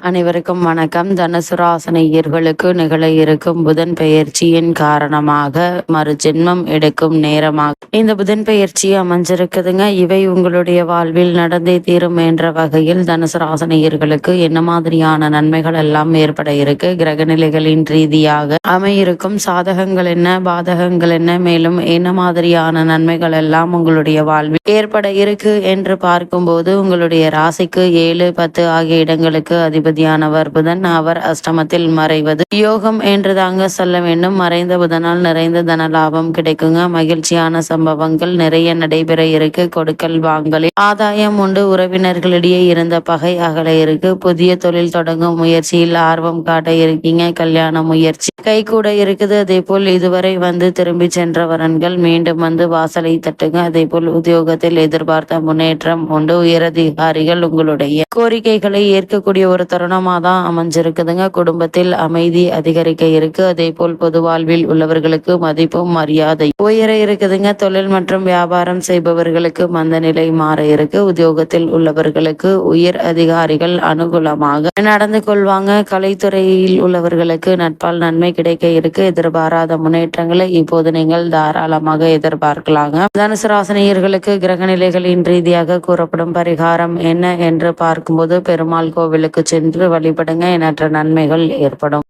அனைவருக்கும் வணக்கம். தனுசு ராசினியர்களுக்கு நிகழ இருக்கும் புதன் பெயர்ச்சியின் காரணமாக மறுஜென்மம் எடுக்கும் நேரமாக இந்த புதன் பெயர்ச்சி அமைஞ்சிருக்குதுங்க. இவை உங்களுடைய வாழ்வில் நடந்தே தீரும் என்ற வகையில் தனுசு ராசினியர்களுக்கு என்ன மாதிரியான நன்மைகள் எல்லாம் ஏற்பட இருக்கு, கிரகநிலைகளின் ரீதியாக அமையிருக்கும் சாதகங்கள் என்ன, பாதகங்கள் என்ன, மேலும் என்ன மாதிரியான நன்மைகள் எல்லாம் உங்களுடைய வாழ்வில் ஏற்பட இருக்கு என்று பார்க்கும்போது, உங்களுடைய ராசிக்கு 7, 10 ஆகிய இடங்களுக்கு அதிபதியானவர் புதன். அவர் அஷ்டமத்தில் மறைவது யோகம் என்று தாங்க சொல்ல வேண்டும். மறைந்த புதனால் நிறைந்த தன லாபம் கிடைக்குங்க. மகிழ்ச்சியான சம்பவங்கள் நிறைய நடைபெற இருக்கு. கொடுக்கல் வாங்கலில் ஆதாயம் உண்டு. உறவினர்களிடையே இருந்த பகை அகல இருக்கு. புதிய தொழில் தொடங்கும் முயற்சியில் ஆர்வம் காட்ட இருக்கீங்க. கல்யாண முயற்சி கை கூட இருக்குது. அதே போல் இதுவரை வந்து திரும்பி சென்ற வரன்கள் மீண்டும் வந்து வாசலை தட்டுங்க. அதே போல் உத்தியோகத்தில் எதிர்பார்த்த முன்னேற்றம் உண்டு. உயரதிகாரிகள் உங்களுடைய கோரிக்கைகளை ஏற்கக்கூடிய ஒரு தருணமாக தான் அமைஞ்சிருக்குதுங்க. குடும்பத்தில் அமைதி அதிகரிக்க இருக்கு. அதே போல் பொது வாழ்வில் உள்ளவர்களுக்கு மதிப்பும் மரியாதை உயர இருக்குதுங்க. தொழில் மற்றும் வியாபாரம் செய்பவர்களுக்கு மந்த நிலை மாற இருக்கு. உத்தியோகத்தில் உள்ளவர்களுக்கு உயர் அதிகாரிகள் அனுகூலமாக நடந்து கொள்வாங்க. கலைத்துறையில் உள்ளவர்களுக்கு நட்பால் நன்மை கிடைக்க இருக்கு. எதிர்பாராத முன்னேற்றங்களை இப்போது நீங்கள் தாராளமாக எதிர்பார்க்கலாங்க. தனுசு ராசினியர்களுக்கு கிரகநிலைகளின் ரீதியாக கூறப்படும் பரிகாரம் என்ன என்று பார்க்கும்போது, பெருமாள் கோவிலுக்கு சென்று வழிபடுங்க. எண்ணற்ற நன்மைகள் ஏற்படும்.